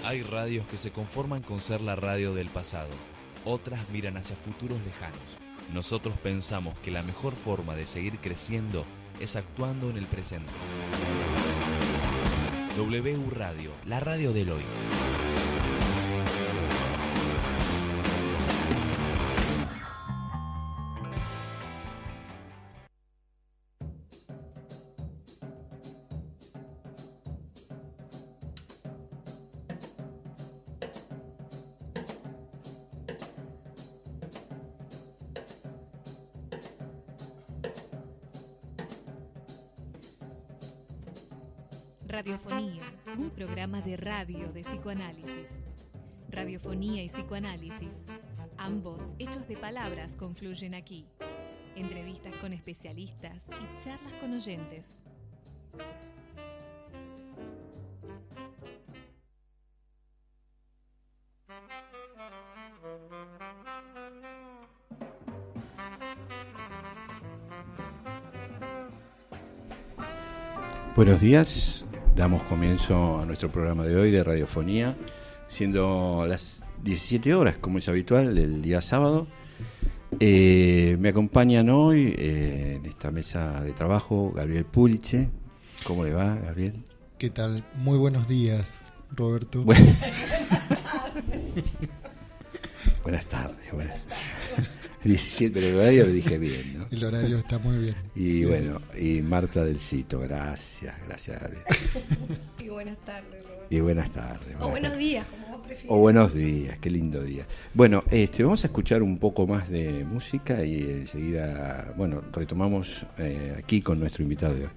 Hay radios que se conforman con ser la radio del pasado. Otras miran hacia futuros lejanos. Nosotros pensamos que la mejor forma de seguir creciendo es actuando en el presente. WU Radio, la radio del hoy. Radiofonía, un programa de radio de psicoanálisis. Radiofonía y psicoanálisis, ambos hechos de palabras, confluyen aquí. Entrevistas con especialistas y charlas con oyentes. Buenos días, damos comienzo a nuestro programa de hoy de radiofonía, siendo las 17 horas, como es habitual, del día sábado. Me acompañan hoy en esta mesa de trabajo Gabriel Puliche. ¿Cómo le va, Gabriel? ¿Qué tal? Muy buenos días, Roberto. Buenas tardes. 17, pero el horario lo dije bien, ¿no? El horario está muy bien. Y bueno, y Marta del Cito, gracias, Gabriel. Y buenas tardes, Roberto. Y buenas tardes. O buenos días, como vos prefieras. O buenos días, qué lindo día. Bueno, vamos a escuchar un poco más de música y enseguida, retomamos aquí con nuestro invitado de hoy.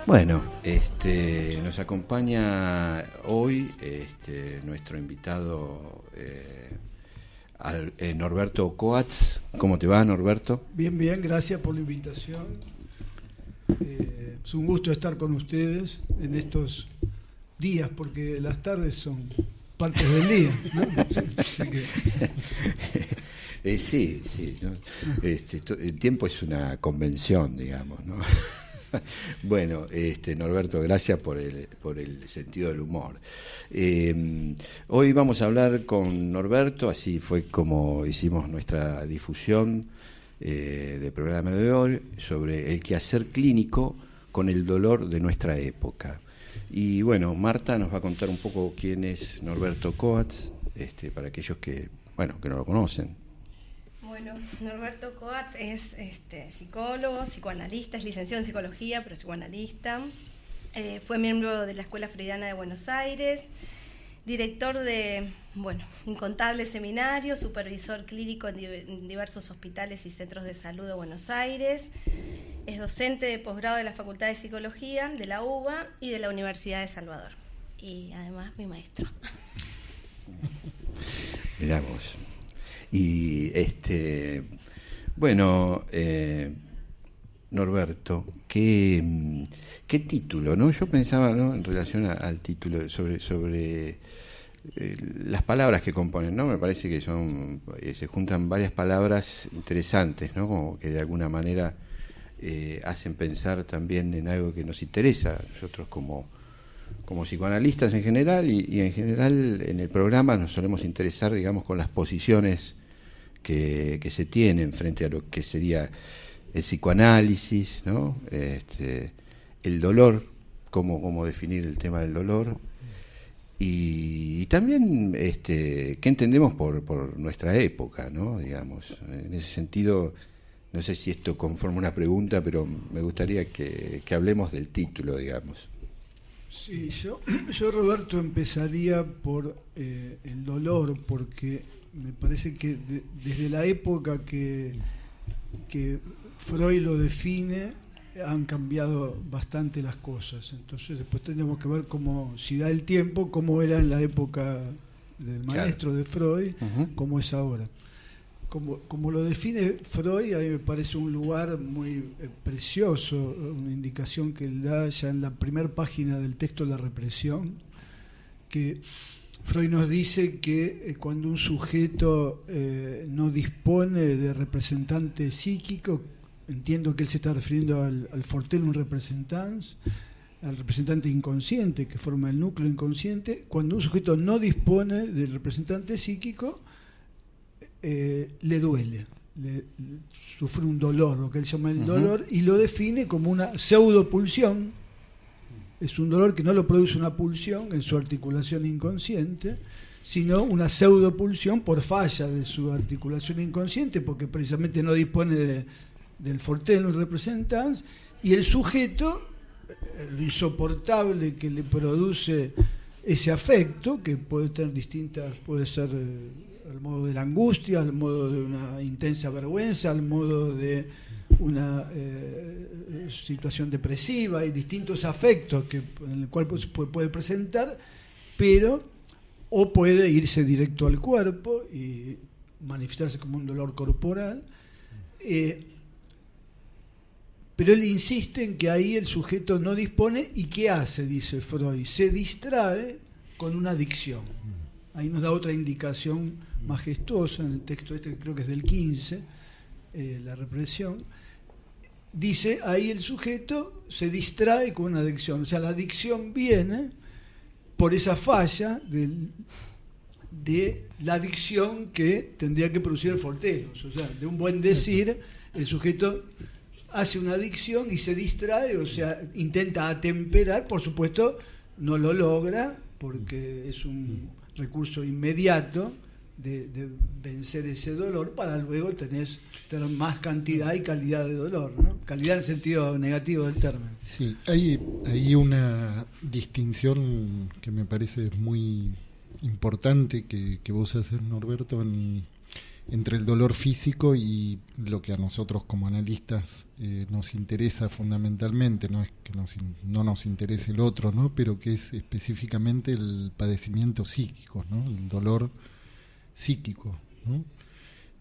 Bueno, nos acompaña hoy nuestro invitado Norberto Coats. ¿Cómo te va, Norberto? Bien, gracias por la invitación. Es un gusto estar con ustedes en estos días, porque las tardes son partes del día, ¿no? Así que... Sí, ¿no? El tiempo es una convención, digamos, ¿no? Bueno, Norberto, gracias por el sentido del humor. Hoy vamos a hablar con Norberto, así fue como hicimos nuestra difusión del programa de hoy, sobre el quehacer clínico con el dolor de nuestra época. Y bueno, Marta nos va a contar un poco quién es Norberto Coats, para aquellos que no lo conocen. Bueno, Norberto Coats es psicólogo, psicoanalista, es licenciado en psicología, pero psicoanalista. Fue miembro de la Escuela Freudiana de Buenos Aires, director de incontables seminarios, supervisor clínico en diversos hospitales y centros de salud de Buenos Aires. Es docente de posgrado de la Facultad de Psicología de la UBA y de la Universidad de Salvador. Y además mi maestro. Mirá vos. Y Norberto, ¿qué título, no? Yo pensaba, ¿no?, en relación al título sobre las palabras que componen, ¿no? Me parece que se juntan varias palabras interesantes, ¿no? Como que de alguna manera hacen pensar también en algo que nos interesa a nosotros como psicoanalistas en general, y en general en el programa nos solemos interesar, digamos, con las posiciones que se tienen frente a lo que sería el psicoanálisis, ¿no? El dolor, cómo definir el tema del dolor, y también qué entendemos por nuestra época, ¿no? Digamos, en ese sentido, no sé si esto conforma una pregunta, pero me gustaría que hablemos del título, digamos. Sí, yo Roberto, empezaría por el dolor, porque me parece que desde la época que Freud lo define, han cambiado bastante las cosas. Entonces después tenemos que ver si da el tiempo, cómo era en la época del maestro de Freud, como es ahora. Como lo define Freud, a mí me parece un lugar muy precioso, una indicación que él da ya en la primera página del texto La represión, que Freud nos dice que cuando un sujeto no dispone de representante psíquico, entiendo que él se está refiriendo al fortellum representans, al representante inconsciente que forma el núcleo inconsciente, cuando un sujeto no dispone del representante psíquico, le duele, sufre un dolor, lo que él llama el dolor, y lo define como una pseudopulsión. Es un dolor que no lo produce una pulsión en su articulación inconsciente, sino una pseudopulsión por falla de su articulación inconsciente, porque precisamente no dispone del fortellum representans, y el sujeto, lo insoportable que le produce ese afecto, que puede tener distintas, puede ser al modo de la angustia, al modo de una intensa vergüenza, al modo de una situación depresiva, y distintos afectos en el cual puede presentar, pero o puede irse directo al cuerpo y manifestarse como un dolor corporal, pero él insiste en que ahí el sujeto no dispone. ¿Y qué hace? Dice Freud, se distrae con una adicción. Ahí nos da otra indicación majestuosa en el texto este, que creo que es del 15, La represión. Dice, ahí el sujeto se distrae con una adicción. O sea, la adicción viene por esa falla de la adicción que tendría que producir el fortellus. O sea, de un buen decir, el sujeto hace una adicción y se distrae, o sea, intenta atemperar, por supuesto no lo logra, porque es un recurso inmediato de vencer ese dolor, para luego tener más cantidad y calidad de dolor, ¿no? Calidad en el sentido negativo del término. Sí, hay una distinción que me parece muy importante que vos haces, Norberto, entre el dolor físico y lo que a nosotros como analistas nos interesa fundamentalmente. No es que no nos interese el otro, ¿no? Pero que es específicamente el padecimiento psíquico, ¿no? El dolor psíquico, ¿no?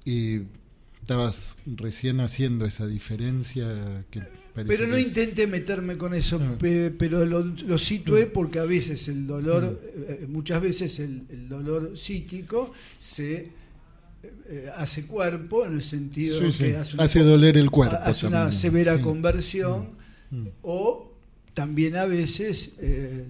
Estabas recién haciendo esa diferencia que parece. Pero no intente meterme con eso, pero lo situé porque a veces el dolor, muchas veces el dolor psíquico se hace cuerpo, en el sentido que hace doler el cuerpo, hace una severa conversión, o también a veces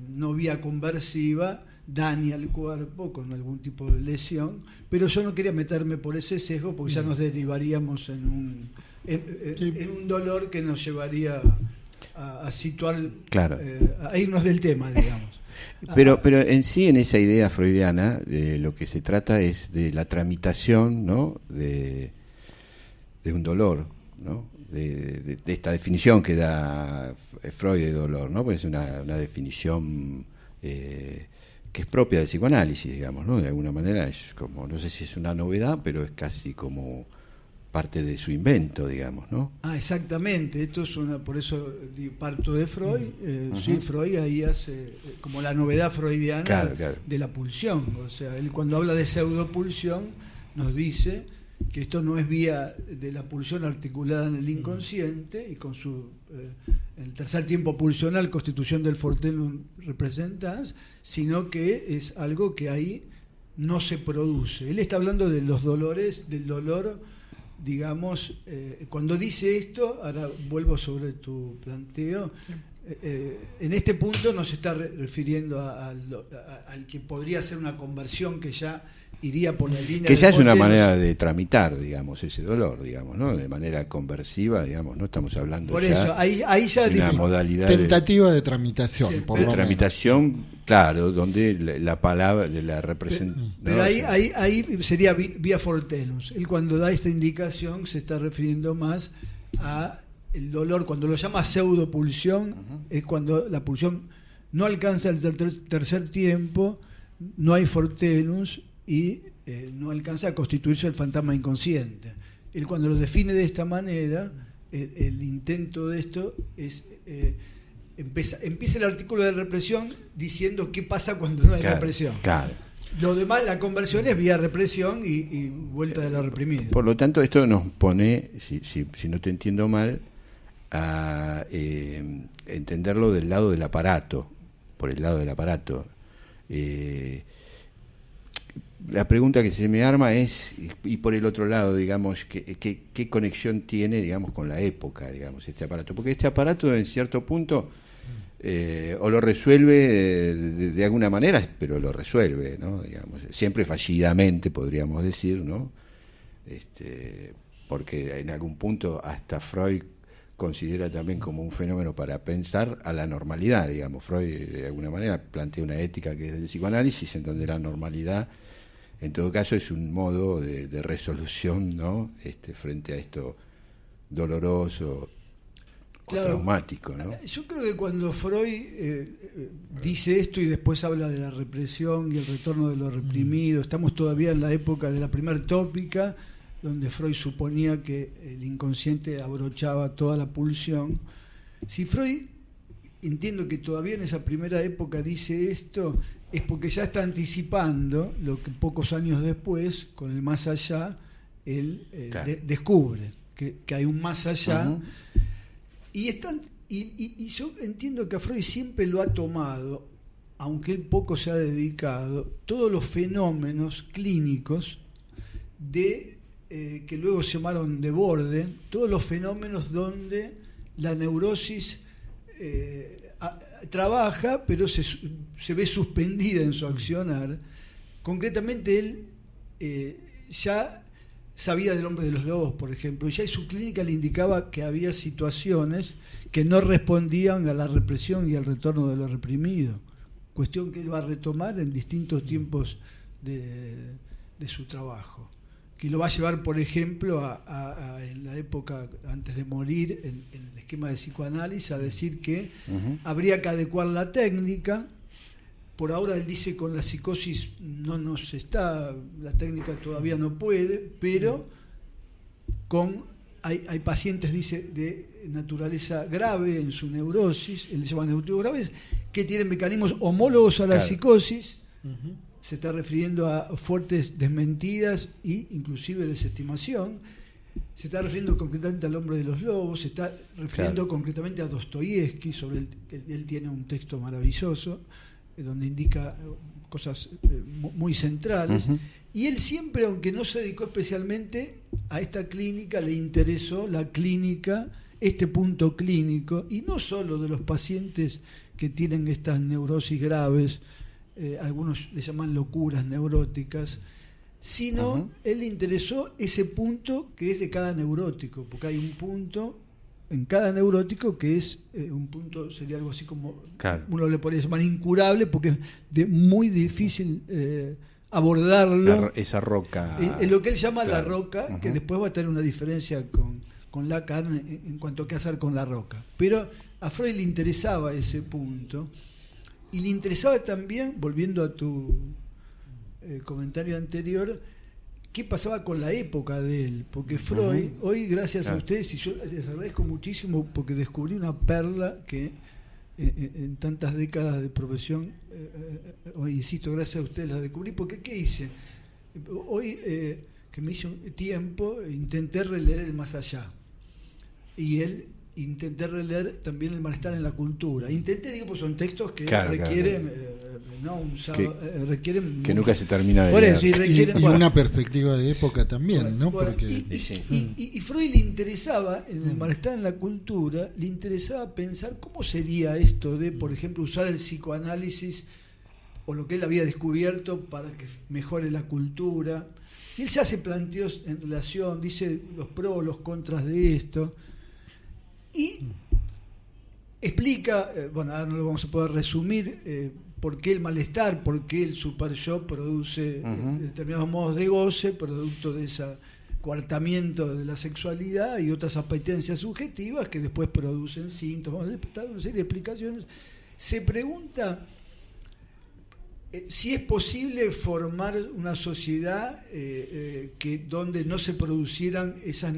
no vía conversiva daña el cuerpo con algún tipo de lesión, pero yo no quería meterme por ese sesgo porque ya nos derivaríamos en un dolor que nos llevaría a situar, a irnos del tema, digamos. Pero en sí, en esa idea freudiana, lo que se trata es de la tramitación, ¿no? de un dolor, ¿no? de esta definición que da Freud de dolor, ¿no? Pues es una definición que es propia del psicoanálisis, digamos, ¿no? De alguna manera es como, no sé si es una novedad, pero es casi como parte de su invento, digamos, ¿no? Exactamente, esto es por eso parto de Freud. Sí, Freud ahí hace como la novedad freudiana de la pulsión. O sea, él cuando habla de pseudopulsión nos dice que esto no es vía de la pulsión articulada en el inconsciente y con su en el tercer tiempo pulsional, constitución del fortellum representans, sino que es algo que ahí no se produce. Él está hablando de los dolores, del dolor, digamos, cuando dice esto, ahora vuelvo sobre tu planteo, en este punto nos está refiriendo al que podría ser una conversión que ya iría por la línea que ya es una manera de tramitar, digamos, ese dolor, digamos, ¿no? De manera conversiva, digamos, no estamos hablando por ya eso ahí ya de una modalidad tentativa de tramitación, sí, de tramitación, claro, donde la palabra de la representación. Pero ahí sería vía fortellus. Él cuando da esta indicación se está refiriendo más a el dolor, cuando lo llama pseudopulsión, es cuando la pulsión no alcanza el tercer tiempo, no hay fortellus y no alcanza a constituirse el fantasma inconsciente. Él cuando lo define de esta manera, el intento de esto es empieza el artículo de represión diciendo qué pasa cuando no hay represión. Claro. Lo demás, la conversión es vía represión y vuelta de la reprimida. Por lo tanto, esto nos pone, si no te entiendo mal, a entenderlo del lado del aparato, por el lado del aparato. La pregunta que se me arma es, y por el otro lado, digamos, ¿qué conexión tiene, digamos, con la época, digamos, este aparato? Porque este aparato, en cierto punto, o lo resuelve de alguna manera, pero lo resuelve, ¿no? Digamos, siempre fallidamente, podríamos decir, ¿no? Porque en algún punto hasta Freud considera también como un fenómeno para pensar a la normalidad, digamos. Freud, de alguna manera, plantea una ética que es del psicoanálisis, en donde la normalidad, en todo caso, es un modo de resolución, ¿no? Frente a esto doloroso, claro, o traumático, ¿no? Yo creo que cuando Freud dice esto y después habla de la represión y el retorno de lo reprimido, estamos todavía en la época de la primer tópica, donde Freud suponía que el inconsciente abrochaba toda la pulsión. Si Freud, entiendo que todavía en esa primera época dice esto, es porque ya está anticipando lo que pocos años después, con el más allá, él claro, descubre que hay un más allá. Uh-huh. Y yo entiendo que a Freud siempre lo ha tomado, aunque él poco se ha dedicado, todos los fenómenos clínicos que luego se llamaron de borde, todos los fenómenos donde la neurosis trabaja, pero se ve suspendida en su accionar. Concretamente él ya sabía del hombre de los lobos, por ejemplo, y ya en su clínica le indicaba que había situaciones que no respondían a la represión y al retorno de lo reprimido, cuestión que él va a retomar en distintos tiempos de su trabajo, que lo va a llevar, por ejemplo, en la época antes de morir, en el esquema de psicoanálisis, a decir que uh-huh, habría que adecuar la técnica. Por ahora él dice con la psicosis la técnica todavía no puede, pero hay pacientes, dice, de naturaleza grave en su neurosis, él le llama neuróticos graves, que tienen mecanismos homólogos a la claro, psicosis. Uh-huh. Se está refiriendo a fuertes desmentidas e inclusive desestimación. Se está refiriendo concretamente al hombre de los lobos, se está refiriendo claro, concretamente a Dostoyevsky, él tiene un texto maravilloso donde indica cosas muy centrales. Uh-huh. Y él siempre, aunque no se dedicó especialmente a esta clínica, le interesó la clínica, este punto clínico, y no solo de los pacientes que tienen estas neurosis graves, algunos le llaman locuras neuróticas, sino uh-huh, él le interesó ese punto que es de cada neurótico, porque hay un punto en cada neurótico que es un punto, sería algo así como, claro, uno le podría llamar incurable, porque es muy difícil abordarlo. Esa roca. Lo que él llama claro, la roca, uh-huh, que después va a tener una diferencia con Lacan en cuanto a qué hacer con la roca. Pero a Freud le interesaba ese punto, y le interesaba también, volviendo a tu comentario anterior, qué pasaba con la época de él, porque Freud, uh-huh, hoy gracias claro, a ustedes, y yo les agradezco muchísimo porque descubrí una perla que en tantas décadas de profesión, hoy insisto, gracias a ustedes la descubrí, porque ¿qué hice? Hoy que me hice un tiempo, intenté releer el más allá, y intenté releer también el malestar en la cultura. Intenté, pues son textos que claro, requieren requieren que nunca se termina de leer. Y una perspectiva de época también, ¿no? Porque y Freud le interesaba, en el malestar en la cultura, le interesaba pensar cómo sería esto de, por ejemplo, usar el psicoanálisis o lo que él había descubierto para que mejore la cultura. Y él se hace planteos en relación, dice los pros, los contras de esto, y explica, ahora no lo vamos a poder resumir, por qué el malestar, por qué el super yo produce uh-huh, determinados modos de goce, producto de ese coartamiento de la sexualidad y otras apetencias subjetivas que después producen síntomas, una serie de explicaciones. Se pregunta si es posible formar una sociedad donde no se producieran esas